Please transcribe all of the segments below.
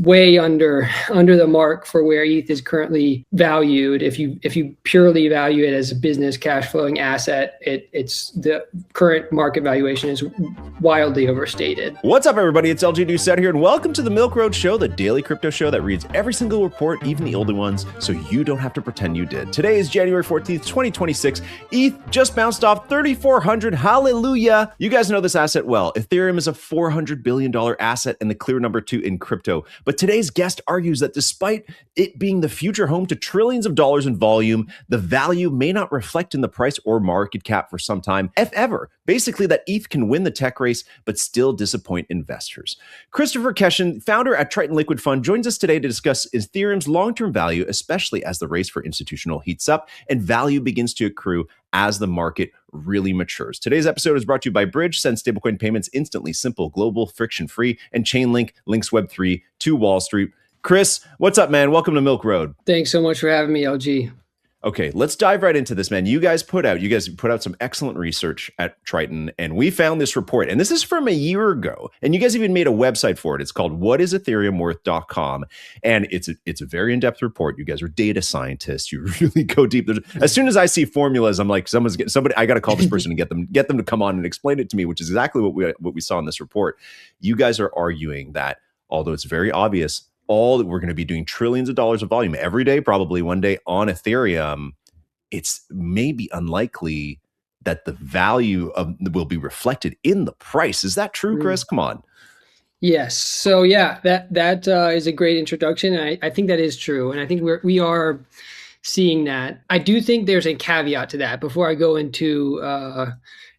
way under the mark for where ETH is currently valued. If you purely value it as a business cash flowing asset, it's the current market valuation is wildly overstated. What's up, everybody? It's LG Doucette here, and welcome to the Mikroad Show, the daily crypto show that reads every single report, even the older ones, so you don't have to pretend you did. Today is January 14th, 2026. ETH just bounced off 3,400. Hallelujah! You guys know this asset well. Ethereum is a $400 billion asset and the clear number 2 in crypto. But today's guest argues that despite it being the future home to trillions of dollars in volume, the value may not reflect in the price or market cap for some time, if ever. Basically, that ETH can win the tech race, but still disappoint investors. Christopher Keshian, founder at Triton Liquid Fund, joins us today to discuss Ethereum's long-term value, especially as the race for institutional heats up and value begins to accrue as the market really matures. Today's episode is brought to you by Bridge. Send stablecoin payments instantly, simple, global, friction-free, and Chainlink links Web3 to Wall Street. Chris, what's up, man? Welcome to Mikroad. Thanks so much for having me, LG. Okay, let's dive right into this, man. You guys put out some excellent research at Triton, and we found this report, and this is from a year ago, and you guys even made a website for it. It's called whatisethereumworth.com, and it's a very in-depth report. You guys are data scientists. You really go deep. As soon as I see formulas, I'm like, somebody. I got to call this person and get them to come on and explain it to me, which is exactly what we saw in this report. You guys are arguing that although it's very obvious, all that we're going to be doing trillions of dollars of volume every day, probably one day on Ethereum, it's maybe unlikely that the value will be reflected in the price. Is that true, Chris? Come on. Yes. So yeah, that is a great introduction. And I think that is true. And I think we are seeing that. I do think there's a caveat to that before I go into,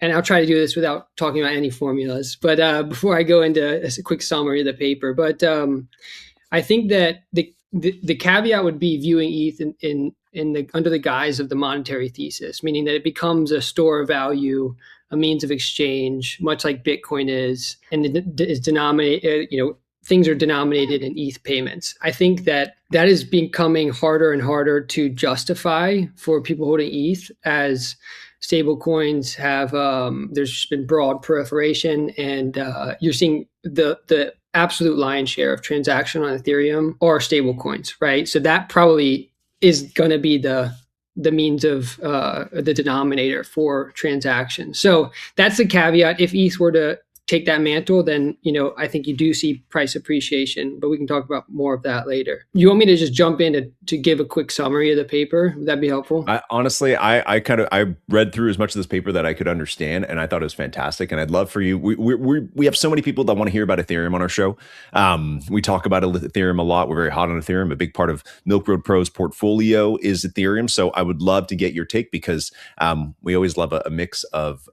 and I'll try to do this without talking about any formulas, but before I go into a quick summary of the paper, but I think that the caveat would be viewing ETH under the guise of the monetary thesis, meaning that it becomes a store of value, a means of exchange, much like Bitcoin is, and is denominated. Things are denominated in ETH payments. I think that is becoming harder and harder to justify for people holding ETH as stablecoins have. There's been broad proliferation, and you're seeing the absolute lion's share of transaction on Ethereum are stablecoins, right? So that probably is going to be the means of the denominator for transactions. So that's the caveat. If ETH were to take that mantle, then I think you do see price appreciation, but we can talk about more of that later. You want me to just jump in to give a quick summary of the paper? Would that be helpful? Honestly, I read through as much of this paper that I could understand, and I thought it was fantastic. And I'd love for you. We have so many people that want to hear about Ethereum on our show. We talk about Ethereum a lot. We're very hot on Ethereum. A big part of Mikroad Pro's portfolio is Ethereum. So I would love to get your take because we always love a mix of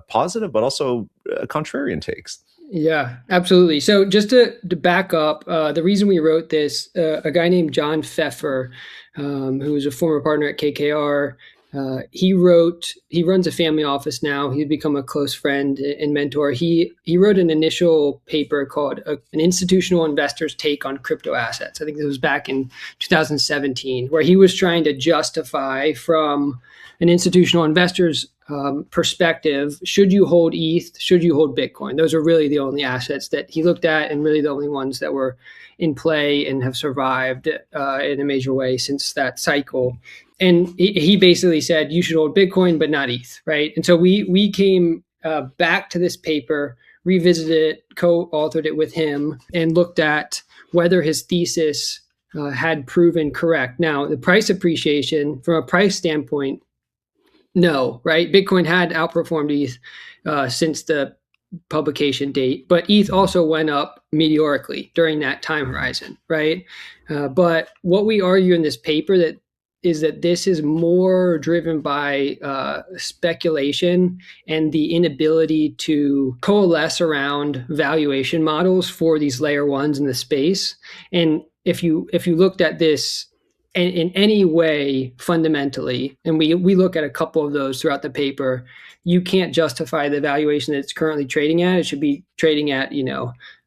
positive, but also contrarian takes. Yeah, absolutely. So just to back up, the reason we wrote this, a guy named John Pfeffer, who was a former partner at KKR, he runs a family office now. He'd become a close friend and mentor. He wrote an initial paper called An Institutional Investor's Take on Crypto Assets. I think it was back in 2017, where he was trying to justify from an institutional investor's perspective, should you hold ETH, should you hold Bitcoin? Those are really the only assets that he looked at and really the only ones that were in play and have survived in a major way since that cycle. And he basically said, you should hold Bitcoin, but not ETH, right? And so we came back to this paper, revisited it, co-authored it with him, and looked at whether his thesis had proven correct. Now, the price appreciation, from a price standpoint, no, right? Bitcoin had outperformed ETH since the publication date, but ETH also went up meteorically during that time horizon, right? But what we argue in this paper is that this is more driven by speculation and the inability to coalesce around valuation models for these layer ones in the space. And if you looked at this in any way fundamentally, and we look at a couple of those throughout the paper, you can't justify the valuation that it's currently trading at. It should be trading at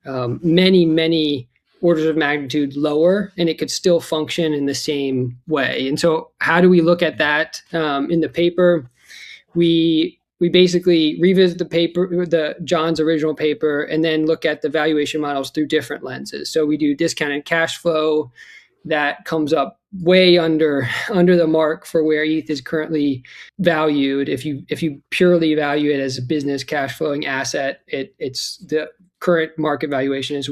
many orders of magnitude lower, and it could still function in the same way. And so how do we look at that in the paper? We we basically revisit the paper, the John's original paper, and then look at the valuation models through different lenses. So we do discounted cash flow that comes up way under the mark for where ETH is currently valued. If you purely value it as a business cash flowing asset, it's the current market valuation is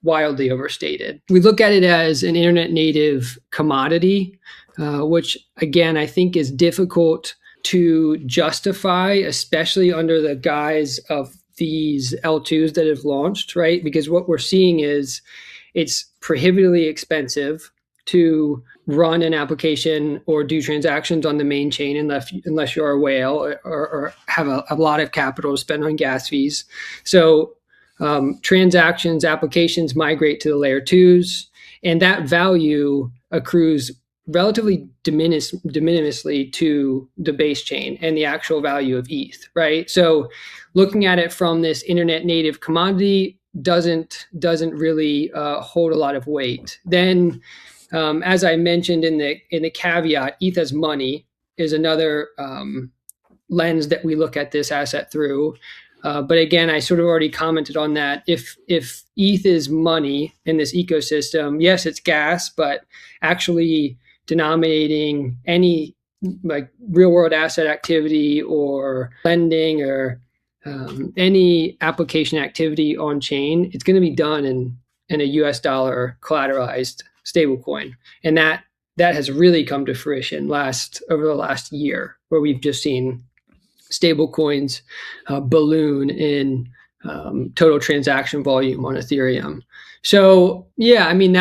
wildly overstated. We look at it as an internet native commodity, which again I think is difficult to justify, especially under the guise of these L2s that have launched, right? Because what we're seeing is it's prohibitively expensive to run an application or do transactions on the main chain unless you're a whale or have a lot of capital to spend on gas fees. So transactions, applications migrate to the layer twos, and that value accrues relatively de minimisly to the base chain and the actual value of ETH, right? So looking at it from this internet native commodity doesn't really hold a lot of weight. Then, as I mentioned in the caveat, ETH as money is another lens that we look at this asset through. But again, I sort of already commented on that. If ETH is money in this ecosystem, yes, it's gas, but actually denominating any like real world asset activity or lending or any application activity on chain, it's going to be done in a US dollar collateralized stablecoin. And that has really come to fruition over the last year, where we've just seen stablecoins balloon in total transaction volume on Ethereum. So yeah, I mean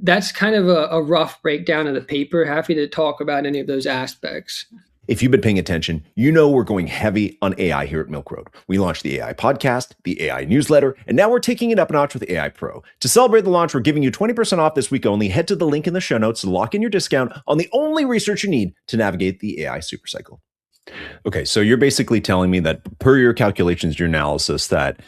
that's kind of a rough breakdown of the paper. Happy to talk about any of those aspects. If you've been paying attention, you know we're going heavy on AI here at Milkroad. We launched the AI podcast, the AI newsletter, and now we're taking it up a notch with AI Pro. To celebrate the launch, we're giving you 20% off this week only. Head to the link in the show notes to lock in your discount on the only research you need to navigate the AI supercycle. Okay, so you're basically telling me that per your calculations, your analysis, that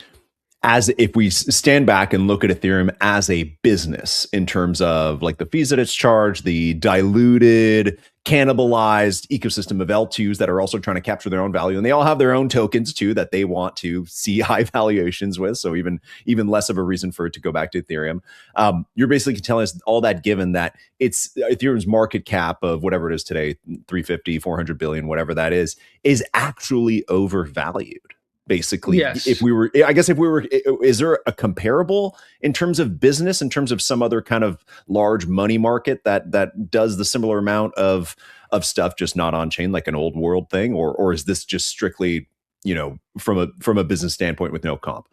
as if we stand back and look at Ethereum as a business in terms of like the fees that it's charged, the diluted, cannibalized ecosystem of L2s that are also trying to capture their own value, and they all have their own tokens too that they want to see high valuations with, so even less of a reason for it to go back to Ethereum. You're basically telling us all that, given that it's Ethereum's market cap of whatever it is today, 350, 400 billion, whatever that is actually overvalued. Basically, yes. If we were, is there a comparable in terms of business, in terms of some other kind of large money market that does the similar amount of stuff, just not on chain, like an old world thing, or is this just strictly, from a business standpoint with no comp?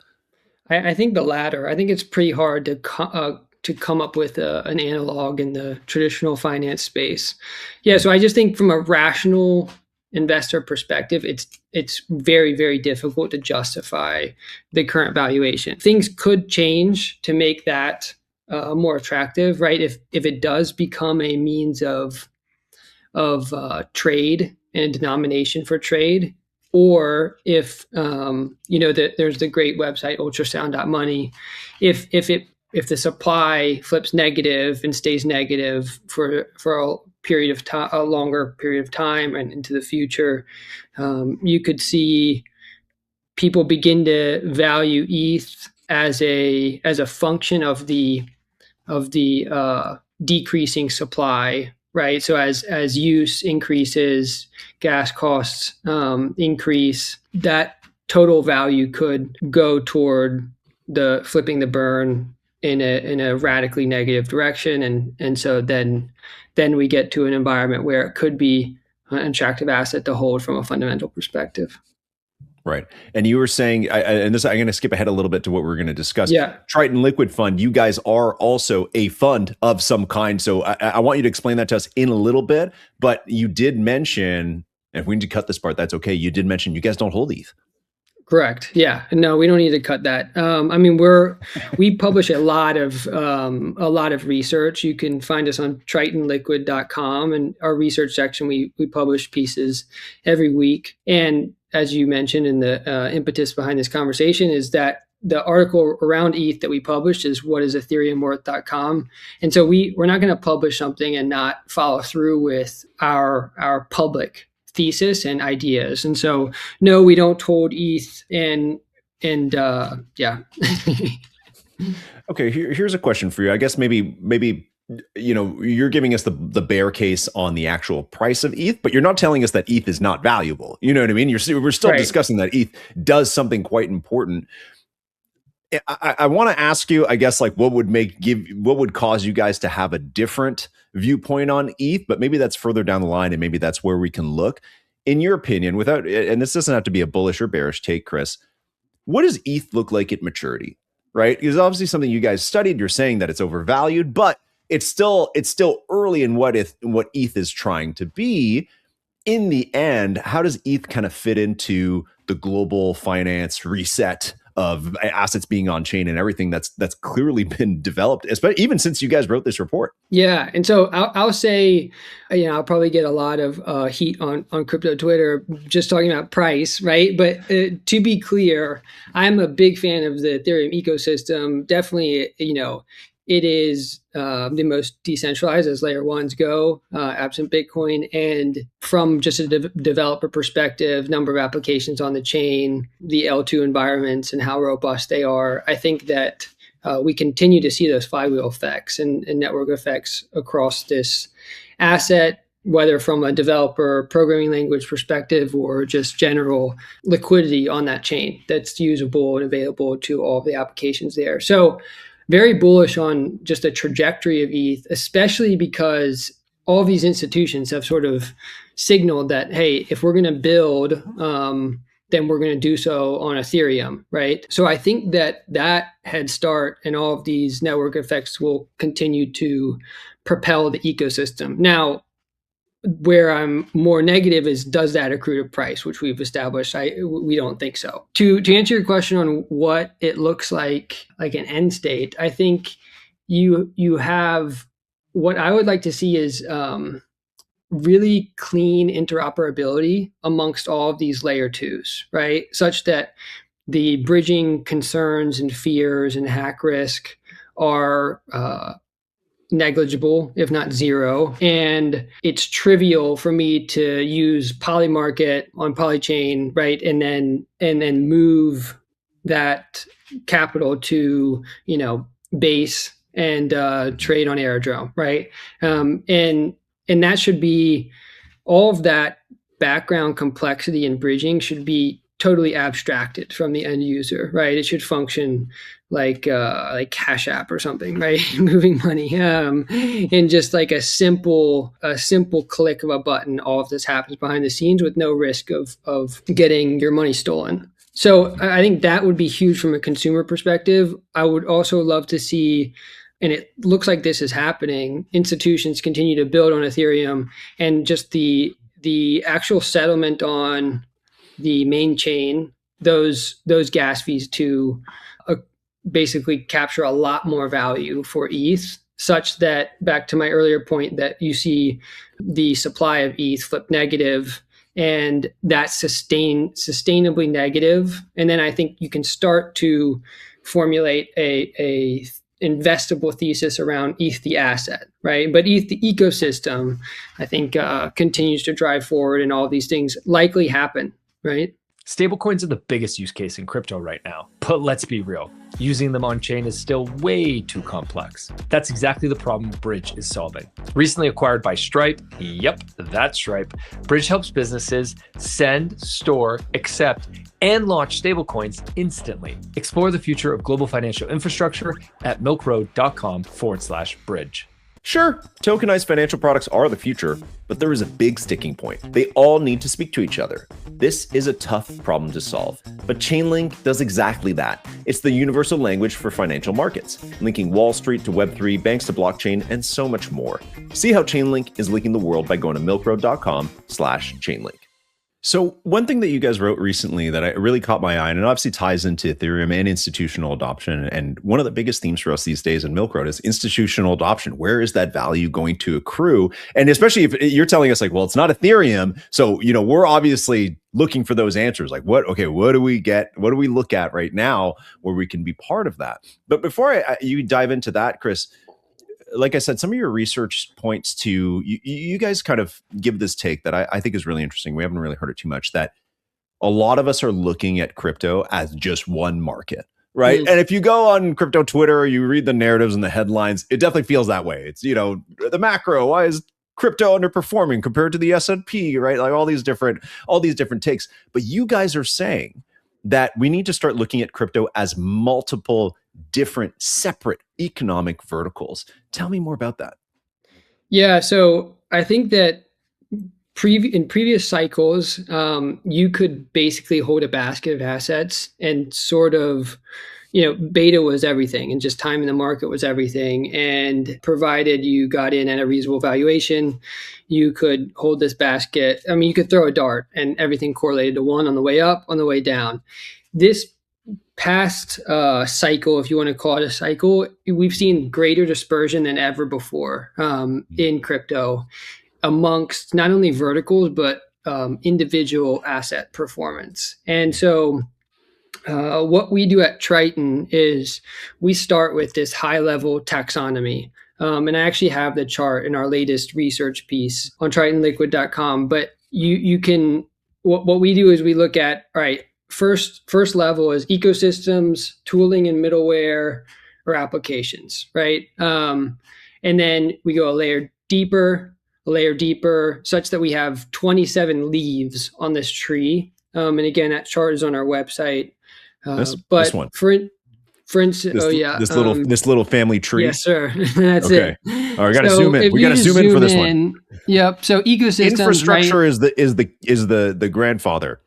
I think the latter. I think it's pretty hard to come up with an analog in the traditional finance space. Yeah, so I just think from a rational investor perspective, it's very, very difficult to justify the current valuation. Things could change to make that more attractive, right? If it does become a means of trade and a denomination for trade, or if there's the great website ultrasound.money, if the supply flips negative and stays negative for a longer period of time and into the future, you could see people begin to value ETH as a function of the decreasing supply, right? So as use increases, gas costs increase, that total value could go toward the flipping the burn in a radically negative direction, and so then we get to an environment where it could be an attractive asset to hold from a fundamental perspective. Right. And you were saying, I'm going to skip ahead a little bit to what we're going to discuss. Yeah. Triton Liquid Fund, you guys are also a fund of some kind. So I want you to explain that to us in a little bit. But you did mention, and if we need to cut this part, that's okay. You did mention you guys don't hold ETH. Correct. Yeah. No, we don't need to cut that. I mean, we publish a lot of research. You can find us on tritonliquid.com, and our research section, we publish pieces every week. And as you mentioned, in the impetus behind this conversation is that the article around ETH that we published is whatisethereumworth.com. And so we're not going to publish something and not follow through with our public thesis and ideas. And so, no, we don't hold ETH, and yeah. Okay, here's a question for you. I guess maybe you're giving us the bear case on the actual price of ETH, but you're not telling us that ETH is not valuable. You know what I mean? We're still Right. discussing that ETH does something quite important. I want to ask you, I guess, like what would cause you guys to have a different viewpoint on ETH, but maybe that's further down the line, and maybe that's where we can look. In your opinion, without, and this doesn't have to be a bullish or bearish take, Chris, what does ETH look like at maturity? Right? Because obviously something you guys studied, you're saying that it's overvalued, but it's still early in what ETH is trying to be. In the end, how does ETH kind of fit into the global finance reset of assets being on chain and everything that's clearly been developed, especially even since you guys wrote this report? Yeah, and so I'll say, I'll probably get a lot of heat on crypto Twitter just talking about price, right? But to be clear, I'm a big fan of the Ethereum ecosystem. Definitely, it is the most decentralized as layer ones go, absent Bitcoin. And from just a developer perspective, number of applications on the chain, the L2 environments and how robust they are, I think that we continue to see those flywheel effects and network effects across this asset, whether from a developer programming language perspective or just general liquidity on that chain that's usable and available to all the applications there. So very bullish on just the trajectory of ETH, especially because all of these institutions have sort of signaled that, hey, if we're going to build, then we're going to do so on Ethereum, right? So I think that head start and all of these network effects will continue to propel the ecosystem. Now, where I'm more negative is, does that accrue to price, which we've established? We don't think so. To answer your question on what it looks like an end state, I think you have, what I would like to see is really clean interoperability amongst all of these layer twos, right? Such that the bridging concerns and fears and hack risk are negligible, if not zero. And it's trivial for me to use Polymarket on Polychain, right? And then move that capital to, Base and trade on Aerodrome, right? And that should be, all of that background complexity and bridging should be totally abstracted from the end user, right? It should function like Cash App or something, right? Moving money, and just like a simple click of a button, all of this happens behind the scenes with no risk of getting your money stolen. So I think that would be huge from a consumer perspective. I would also love to see, and it looks like this is happening, institutions continue to build on Ethereum, and just the actual settlement on the main chain, those gas fees to basically capture a lot more value for ETH, such that, back to my earlier point, that you see the supply of ETH flip negative, and that's sustainably negative. And then I think you can start to formulate a investable thesis around ETH the asset, right? But ETH the ecosystem, I think, continues to drive forward, and all these things likely happen, right? Stablecoins are the biggest use case in crypto right now, but let's be real, using them on chain is still way too complex. That's exactly the problem Bridge is solving. Recently acquired by Stripe, yep, that's Stripe, Bridge helps businesses send, store, accept, and launch stablecoins instantly. Explore the future of global financial infrastructure at milkroad.com/bridge. Sure, tokenized financial products are the future, but there is a big sticking point. They all need to speak to each other. This is a tough problem to solve, but Chainlink does exactly that. It's the universal language for financial markets, linking Wall Street to Web3, banks to blockchain, and so much more. See how Chainlink is linking the world by going to milkroad.com/Chainlink. So one thing that you guys wrote recently that really caught my eye, and it obviously ties into Ethereum and institutional adoption, and one of the biggest themes for us these days in Milkroad is institutional adoption. Where is that value going to accrue? And especially if you're telling us like, well, it's not Ethereum, so we're obviously looking for those answers. Like, what do we get? What do we look at right now where we can be part of that? But before you dive into that, Chris, like I said, some of your research points to you guys kind of give this take that I think is really interesting. We haven't really heard it too much, that a lot of us are looking at crypto as just one market, right? And if you go on crypto Twitter, or you read the narratives and the headlines, it definitely feels that way. It's, the macro, why is crypto underperforming compared to the S&P, right? Like all these different takes. But you guys are saying that we need to start looking at crypto as multiple different separate economic verticals. Tell me more about that. Yeah, so I think that in previous cycles, you could basically hold a basket of assets and sort of, beta was everything and just time in the market was everything. And provided you got in at a reasonable valuation, you could hold this basket. I mean, you could throw a dart and everything correlated to one on the way up, on the way down. This past cycle, if you want to call it a cycle, we've seen greater dispersion than ever before in crypto amongst not only verticals, but individual asset performance. And so what we do at Triton is we start with this high level taxonomy. And I actually have the chart in our latest research piece on tritonliquid.com. But you can, what we do is we look at, all right, first level is ecosystems, tooling and middleware, or applications, right? And then we go a layer deeper, such that we have 27 leaves on this tree. And again, that chart is on our website. This one. For instance, this little family tree. Yes, sir. That's okay. it. All right, we got to zoom in. We got to zoom in for this one. Yep. So ecosystems. Infrastructure, right? is the grandfather.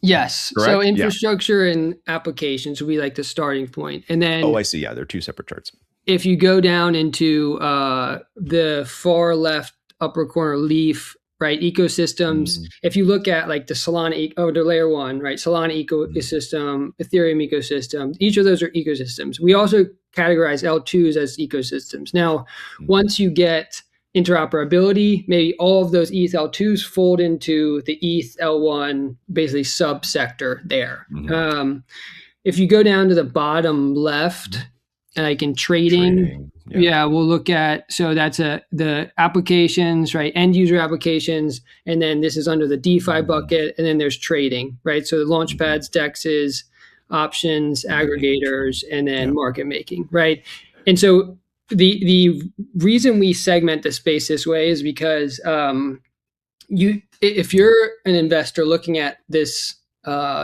Yes. Correct? So infrastructure and applications would be like the starting point, and then. Oh, I see. Yeah, they're two separate charts. If you go down into the far left upper corner leaf, right, ecosystems. If you look at like the Solana, the layer one, right, Solana ecosystem, Ethereum ecosystem, each of those are ecosystems. We also categorize L2s as ecosystems. Now, once you get interoperability, maybe all of those ETH L2s fold into the ETH L1, basically subsector there. If you go down to the bottom left, like in trading. Yeah, we'll look at, so that's the applications, right? End user applications. And then this is under the DeFi bucket. And then there's trading, right? So the launchpads, dexes, options, aggregators, and then market making, right? And so the reason we segment the space this way is because if you're an investor looking at this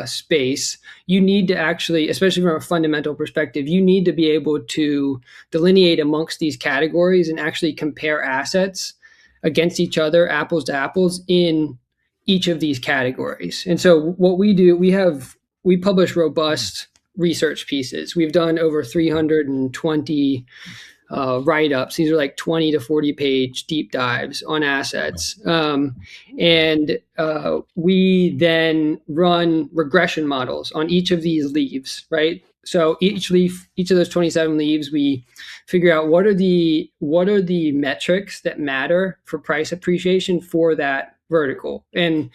space, you need to actually, especially from a fundamental perspective, you need to be able to delineate amongst these categories and actually compare assets against each other, apples to apples, in each of these categories. And so what we do, we publish robust research pieces. We've done over 320 write-ups. These are like 20 to 40 page deep dives on assets. And we then run regression models on each of these leaves, right? So each of those 27 leaves, we figure out what are the metrics that matter for price appreciation for that vertical. And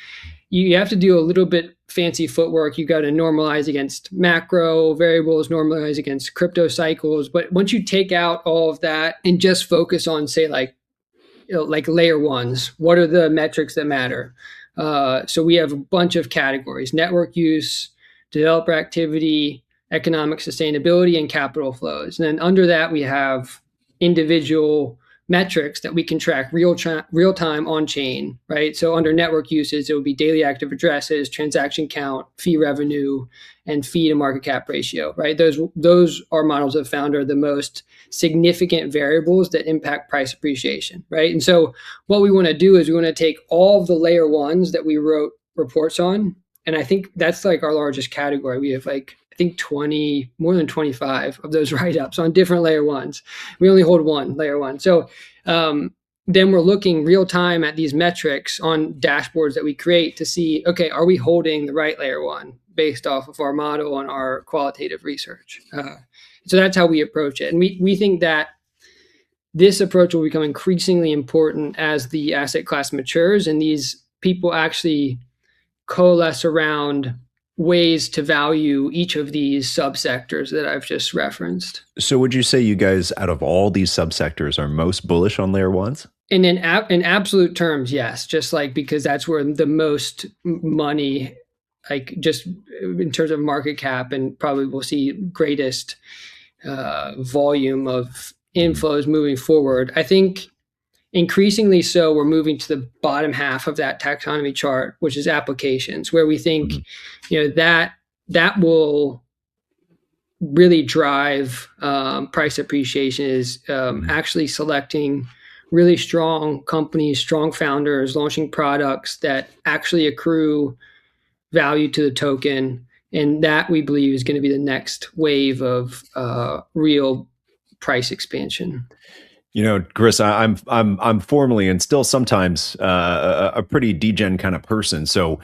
you have to do a little bit fancy footwork. You got to normalize against macro variables, normalize against crypto cycles. But once you take out all of that and just focus on, say, like layer ones, what are the metrics that matter? So we have a bunch of categories: network use, developer activity, economic sustainability, and capital flows. And then under that, we have individual metrics that we can track real time on chain, right? So under network uses, it would be daily active addresses, transaction count, fee revenue, and fee to market cap ratio, right? Those our models have found are the most significant variables that impact price appreciation, right? And so what we want to do is we want to take all of the layer ones that we wrote reports on, and I think that's like our largest category. We have like, I think more than 25 of those write-ups on different layer ones. We only hold one layer one. So then we're looking real time at these metrics on dashboards that we create to see, okay, are we holding the right layer one based off of our model and our qualitative research? So that's how we approach it. And we think that this approach will become increasingly important as the asset class matures and these people actually coalesce around ways to value each of these subsectors that I've just referenced. So would you say you guys, out of all these subsectors, are most bullish on layer ones? And in absolute terms, yes, just like because that's where the most money, like just in terms of market cap, and probably we'll see greatest volume of inflows moving forward. I think increasingly so, we're moving to the bottom half of that taxonomy chart, which is applications, where we think, that will really drive price appreciation, is actually selecting really strong companies, strong founders, launching products that actually accrue value to the token. And that, we believe, is going to be the next wave of real price expansion. Chris, I'm formally and still sometimes a pretty degen kind of person. So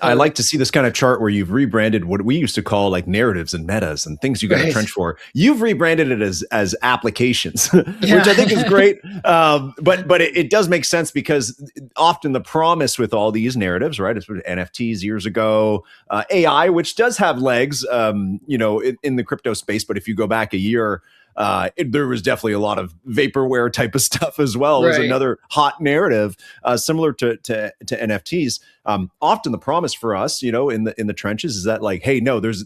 I like to see this kind of chart where you've rebranded what we used to call like narratives and metas and things you got to trench for. You've rebranded it as applications, which I think is great. But it does make sense, because often the promise with all these narratives, right? It's NFTs years ago, AI, which does have legs, in the crypto space. But if you go back a year, there was definitely a lot of vaporware type of stuff as well. It was another hot narrative, similar to NFTs. Often the promise for us, in the trenches, is that like, hey, no, there's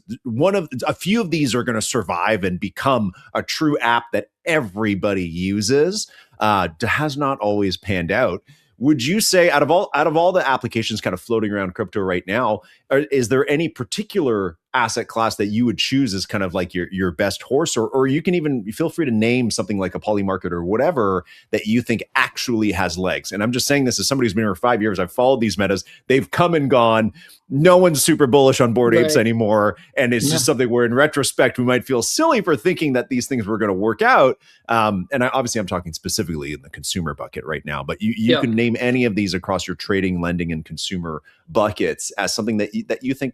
a few of these are going to survive and become a true app that everybody uses. Has not always panned out. Would you say, out of all the applications kind of floating around crypto right now, is there any particular asset class that you would choose as kind of like your best horse, or you can even feel free to name something like a Polymarket or whatever that you think actually has legs? And I'm just saying this as somebody who's been here for 5 years. I've followed these metas. They've come and gone. No one's super bullish on Bored Apes anymore. And it's just something where in retrospect, we might feel silly for thinking that these things were going to work out. And obviously I'm talking specifically in the consumer bucket right now, but you can name any of these across your trading, lending, and consumer buckets as something that you think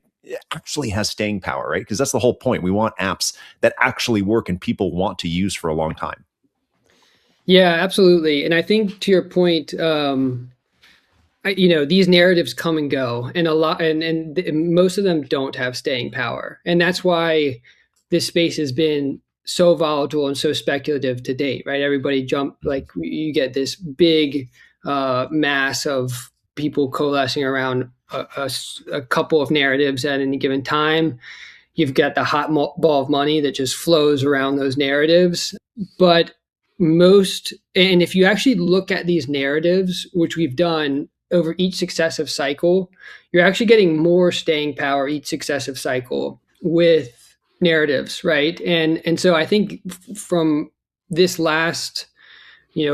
actually has staying power, right? Because that's the whole point. We want apps that actually work and people want to use for a long time. Yeah, absolutely. And I think, to your point, these narratives come and go, and most of them don't have staying power. And that's why this space has been so volatile and so speculative to date, right? Everybody you get this big mass of people coalescing around a couple of narratives at any given time. You've got the hot ball of money that just flows around those narratives. But and if you actually look at these narratives, which we've done over each successive cycle, you're actually getting more staying power each successive cycle with narratives, right? And so I think from this last,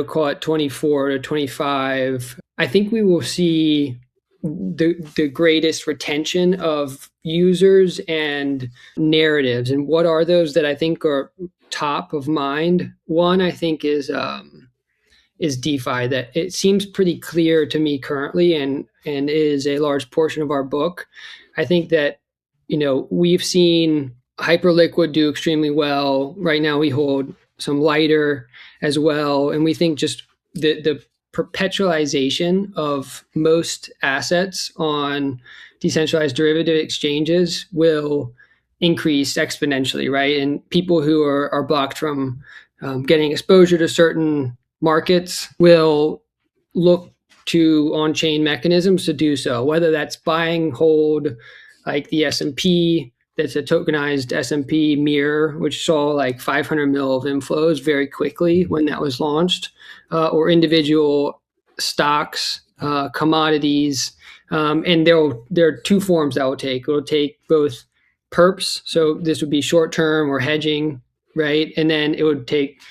call it 24 to 25, I think we will see the greatest retention of users and narratives. And what are those that I think are top of mind? One, I think, is DeFi. That it seems pretty clear to me currently, and is a large portion of our book. I think that we've seen Hyperliquid do extremely well. Right now we hold some lighter as well, and we think just the perpetualization of most assets on decentralized derivative exchanges will increase exponentially, right? And people who are blocked from getting exposure to certain markets will look to on-chain mechanisms to do so, whether that's buying, hold, like the S&P, that's a tokenized S&P mirror, which saw like 500 mil of inflows very quickly when that was launched, or individual stocks, commodities. And there are two forms that will take. It will take both perps, so this would be short-term or hedging, right? And then it would take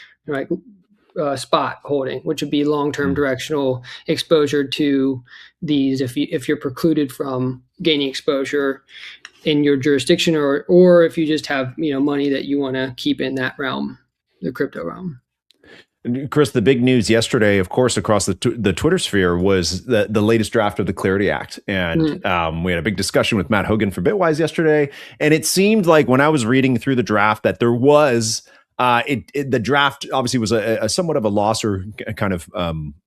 spot holding, which would be long-term directional exposure to these if you're precluded from gaining exposure in your jurisdiction, or if you just have money that you want to keep in that realm, the crypto realm. Chris, the big news yesterday, of course, across the Twitter sphere was the latest draft of the Clarity Act. And we had a big discussion with Matt Hogan for Bitwise yesterday. And it seemed like when I was reading through the draft that there was The draft obviously was a somewhat of a loss, or kind of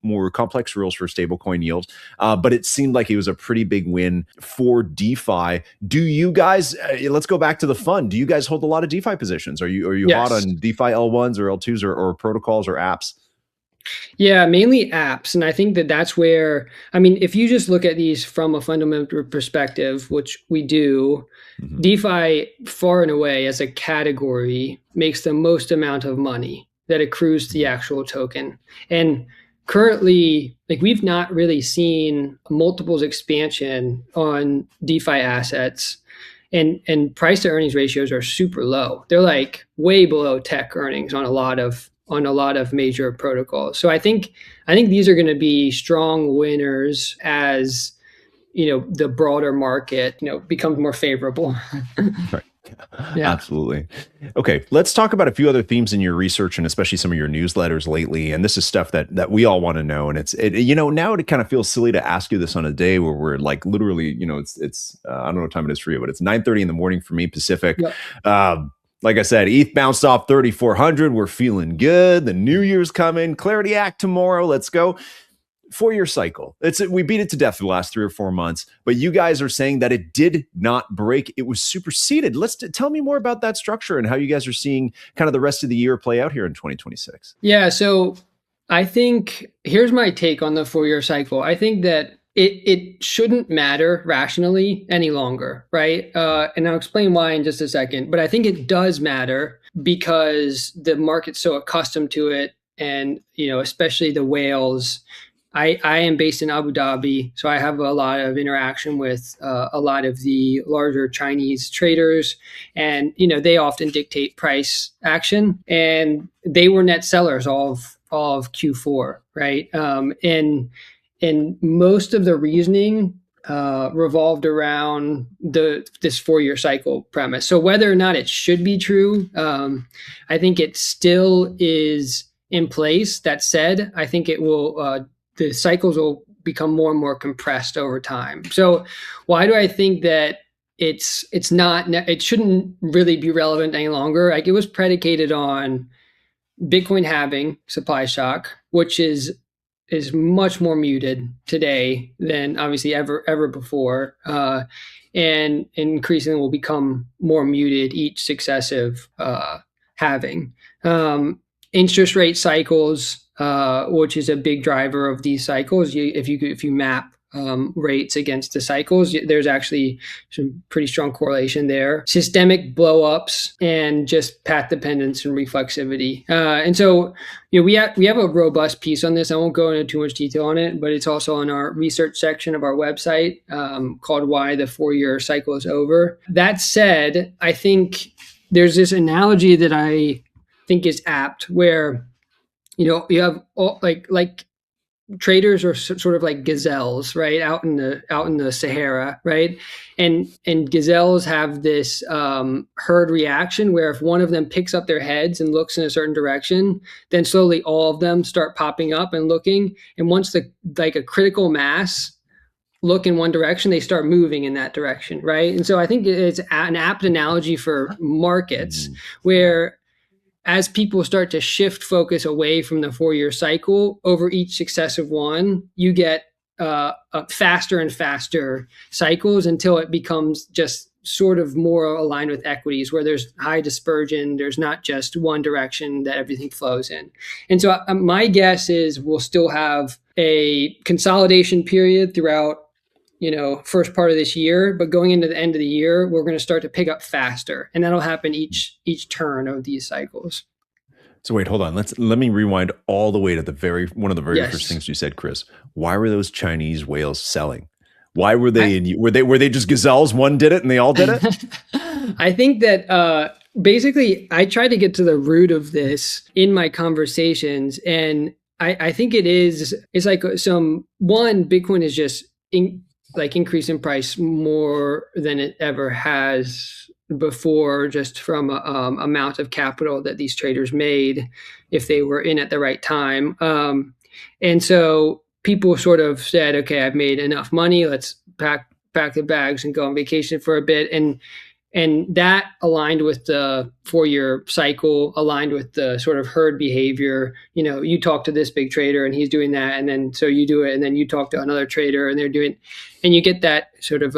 more complex rules for stablecoin yield, but it seemed like it was a pretty big win for DeFi. Do you guys? Let's go back to the fund. Do you guys hold a lot of DeFi positions? Are you hot Yes. on DeFi L1s or L2s or protocols or apps? Yeah, mainly apps. And I think that that's where, I mean, if you just look at these from a fundamental perspective, which we do, DeFi far and away as a category makes the most amount of money that accrues to the actual token. And currently, like, we've not really seen multiples expansion on DeFi assets. And price to earnings ratios are super low. They're like way below tech earnings on a lot of major protocols. So I think these are going to be strong winners as, the broader market, becomes more favorable. Right. Yeah. Absolutely. Okay, let's talk about a few other themes in your research and especially some of your newsletters lately. And this is stuff that we all want to know. And now it kind of feels silly to ask you this on a day where we're like literally, it's I don't know what time it is for you, but it's 9:30 in the morning for me Pacific. Yep. Like I said, ETH bounced off 3,400. We're feeling good. The new year's coming. Clarity Act tomorrow. Let's go. 4-year cycle. We beat it to death for the last 3 or 4 months, but you guys are saying that it did not break. It was superseded. Tell me more about that structure and how you guys are seeing kind of the rest of the year play out here in 2026. Yeah. So I think here's my take on the 4-year cycle. I think that it shouldn't matter rationally any longer, right? And I'll explain why in just a second. But I think it does matter because the market's so accustomed to it, and especially the whales. I am based in Abu Dhabi, so I have a lot of interaction with a lot of the larger Chinese traders, and they often dictate price action, and they were net sellers all of Q4, right? And most of the reasoning revolved around this 4-year cycle premise. So whether or not it should be true, I think it still is in place. That said, I think it will. The cycles will become more and more compressed over time. So why do I think that it shouldn't really be relevant any longer? Like, it was predicated on Bitcoin halving, supply shock, which is much more muted today than obviously ever before, and increasingly will become more muted each successive halving. Interest rate cycles, which is a big driver of these cycles. If you map rates against the cycles, there's actually some pretty strong correlation there. Systemic blowups and just path dependence and reflexivity. And so, we have a robust piece on this. I won't go into too much detail on it, but it's also on our research section of our website, called "Why the 4-Year Cycle is Over." That said, I think there's this analogy that I think is apt, where you have all, like traders are sort of like gazelles, right, out in the Sahara, right, and gazelles have this herd reaction where if one of them picks up their heads and looks in a certain direction, then slowly all of them start popping up and looking, and once a critical mass look in one direction, they start moving in that direction, right? And so I think it's an apt analogy for markets, where as people start to shift focus away from the 4-year cycle over each successive one, you get faster and faster cycles until it becomes just sort of more aligned with equities, where there's high dispersion. There's not just one direction that everything flows in. And so my guess is we'll still have a consolidation period throughout first part of this year, but going into the end of the year, we're going to start to pick up faster, and that'll happen each turn of these cycles. So wait, hold on. Let me rewind all the way to one of the very Yes. first things you said, Chris. Why were those Chinese whales selling? Why were they were they just gazelles? One did it and they all did it? I think that basically I try to get to the root of this in my conversations, and I think it's like Bitcoin is just increase in price more than it ever has before, just from amount of capital that these traders made if they were in at the right time. And so people sort of said, okay, I've made enough money. Let's pack the bags and go on vacation for a bit. And And that aligned with the 4-year cycle, aligned with the sort of herd behavior. You talk to this big trader and he's doing that. And then so you do it. And then you talk to another trader and they're doing, and you get that sort of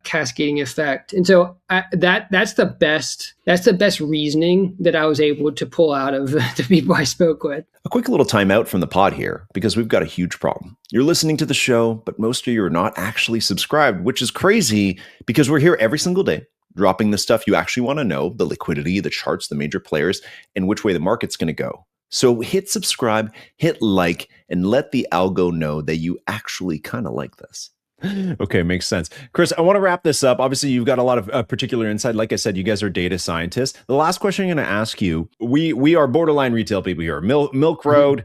cascading effect. And so that's the best reasoning that I was able to pull out of the people I spoke with. A quick little timeout from the pod here, because we've got a huge problem. You're listening to the show, but most of you are not actually subscribed, which is crazy because we're here every single day, dropping the stuff you actually want to know, the liquidity, the charts, the major players, and which way the market's going to go. So hit subscribe, hit like, and let the algo know that you actually kind of like this. Okay, makes sense. Chris, I want to wrap this up. Obviously, you've got a lot of particular insight. Like I said, you guys are data scientists. The last question I'm going to ask you, we are borderline retail people here. Milkroad,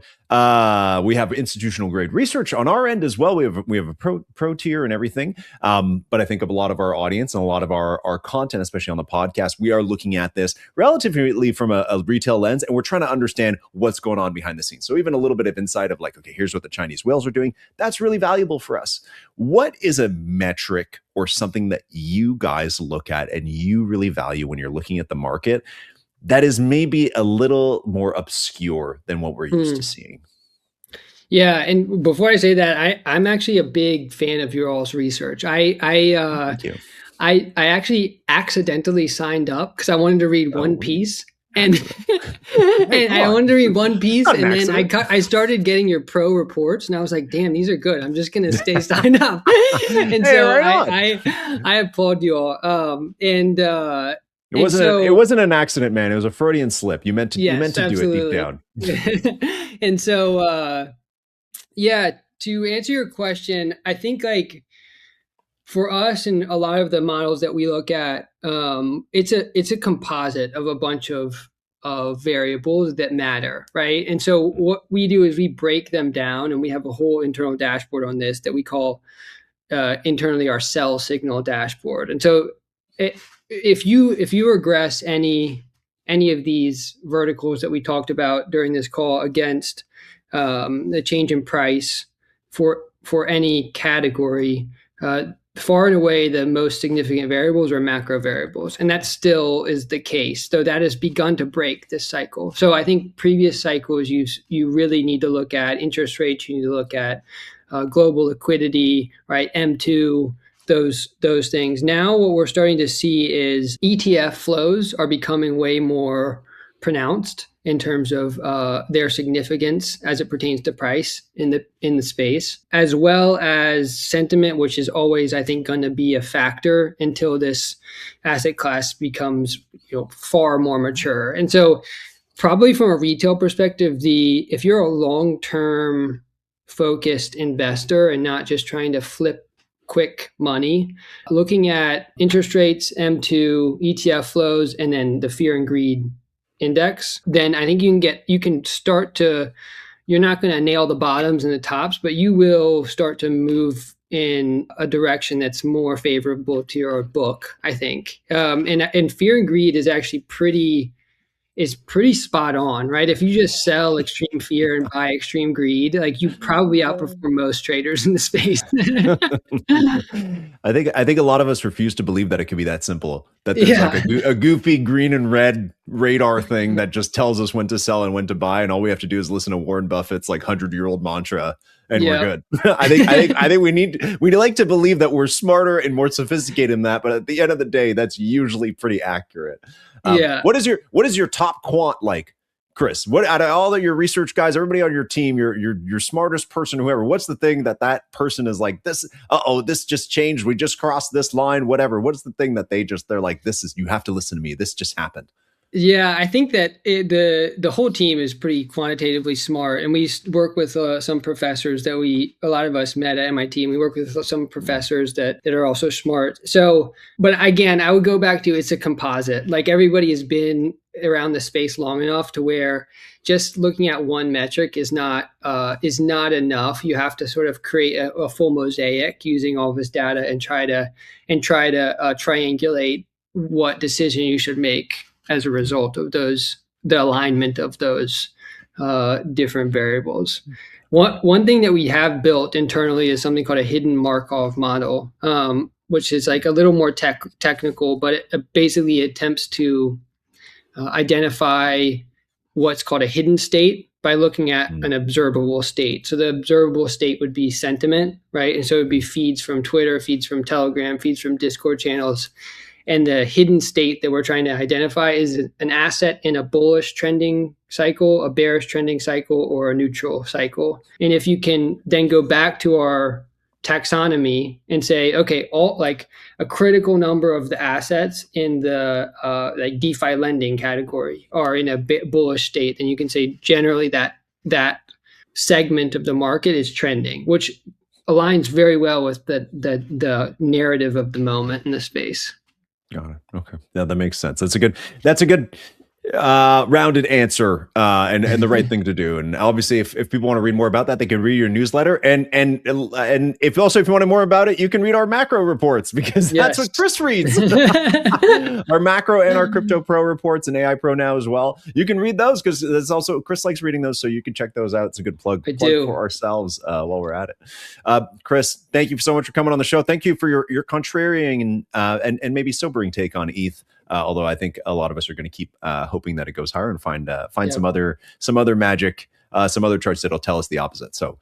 we have institutional grade research on our end as well. We have a pro tier and everything. But I think of a lot of our audience and a lot of our content, especially on the podcast, we are looking at this relatively from a retail lens, and we're trying to understand what's going on behind the scenes. So even a little bit of insight of like, okay, here's what the Chinese whales are doing. That's really valuable for us. What is a metric or something that you guys look at and you really value when you're looking at the market that is maybe a little more obscure than what we're used to seeing? Yeah, and before I say that, I'm actually a big fan of your all's research. Thank you. I actually accidentally signed up because I wanted to read one piece. And I wanted to read one piece, and then I started getting your pro reports, and I was like, "Damn, these are good. I'm just gonna stay signed up." And so I applaud you all. It wasn't an accident, man. It was a Freudian slip. You meant to do it deep down. And so to answer your question, I think like for us and a lot of the models that we look at, it's a composite of a bunch of variables that matter, right? And so what we do is we break them down, and we have a whole internal dashboard on this that we call internally our sell signal dashboard. And so if you regress any of these verticals that we talked about during this call against the change in price for any category, far and away the most significant variables are macro variables, and that still is the case, though that has begun to break this cycle. So I think previous cycles you really need to look at interest rates, you need to look at global liquidity, right? M2, those things. Now what we're starting to see is ETF flows are becoming way more pronounced in terms of their significance as it pertains to price in the space, as well as sentiment, which is always, I think, going to be a factor until this asset class becomes far more mature. And so probably from a retail perspective, if you're a long-term focused investor and not just trying to flip quick money, looking at interest rates, M2, ETF flows, and then the fear and greed index, then I think you can start to, you're not going to nail the bottoms and the tops, but you will start to move in a direction that's more favorable to your book, I think. And fear and greed is actually pretty spot on, right? If you just sell extreme fear and buy extreme greed, like you probably outperform most traders in the space. I think a lot of us refuse to believe that it could be that simple. That there's like a goofy green and red radar thing that just tells us when to sell and when to buy, and all we have to do is listen to Warren Buffett's like 100-year-old mantra, and we're good. I think we'd like to believe that we're smarter and more sophisticated than that, but at the end of the day, that's usually pretty accurate. What is your top quant like, Chris? What out of all of your research guys, everybody on your team, your smartest person, whoever, what's the thing that person is like, this just changed, we just crossed this line, whatever. What is the thing that they're like, you have to listen to me, this just happened? Yeah, I think that the whole team is pretty quantitatively smart, and we work with some professors that a lot of us met at MIT, and we work with some professors that are also smart. So, but again, I would go back to, it's a composite. Like everybody has been around the space long enough to where just looking at one metric is not enough. You have to sort of create a full mosaic using all this data and try to triangulate what decision you should make as a result of the alignment of those different variables. One thing that we have built internally is something called a hidden Markov model. which is like a little more technical, but it basically attempts to identify what's called a hidden state by looking at an observable state. So the observable state would be sentiment, right? And so it would be feeds from Twitter, feeds from Telegram, feeds from Discord channels. And the hidden state that we're trying to identify is an asset in a bullish trending cycle, a bearish trending cycle, or a neutral cycle. And if you can then go back to our taxonomy and say, okay, all like a critical number of the assets in the like DeFi lending category are in a bullish state, then you can say generally that segment of the market is trending, which aligns very well with the narrative of the moment in the space. Got it. Okay. Yeah, that makes sense. That's a good rounded answer and the right thing to do. And obviously, if people want to read more about that, they can read your newsletter. And if you wanted more about it, you can read our macro reports, because that's what Chris reads. Our macro and our Crypto Pro reports, and AI Pro now as well. You can read those because there's also Chris likes reading those, so you can check those out. It's a good plug for ourselves while we're at it. Chris, thank you so much for coming on the show. Thank you for your contrarian and maybe sobering take on ETH. Although I think a lot of us are going to keep hoping that it goes higher and find some other magic, some other charts that'll tell us the opposite. So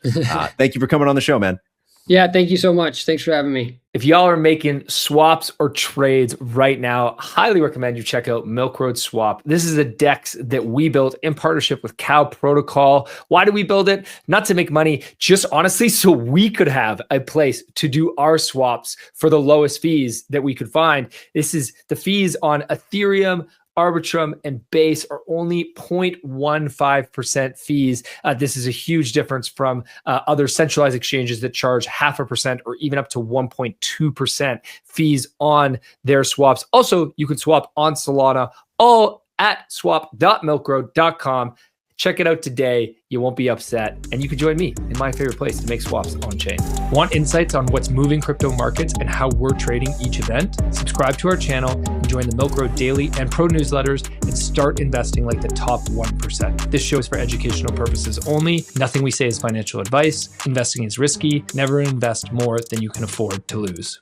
thank you for coming on the show, man. Yeah, thank you so much. Thanks for having me. If y'all are making swaps or trades right now, highly recommend you check out Milkroad Swap. This is a DEX that we built in partnership with Cow Protocol. Why did we build it? Not to make money, just honestly so we could have a place to do our swaps for the lowest fees that we could find. This is the fees on Ethereum, Arbitrum, and Base are only 0.15% fees. This is a huge difference from other centralized exchanges that charge 0.5% or even up to 1.2% fees on their swaps. Also, you can swap on Solana, all at swap.milkroad.com. Check it out today. You won't be upset. And you can join me in my favorite place to make swaps on chain. Want insights on what's moving crypto markets and how we're trading each event? Subscribe to our channel and join the Milkroad Daily and Pro newsletters and start investing like the top 1%. This show is for educational purposes only. Nothing we say is financial advice. Investing is risky. Never invest more than you can afford to lose.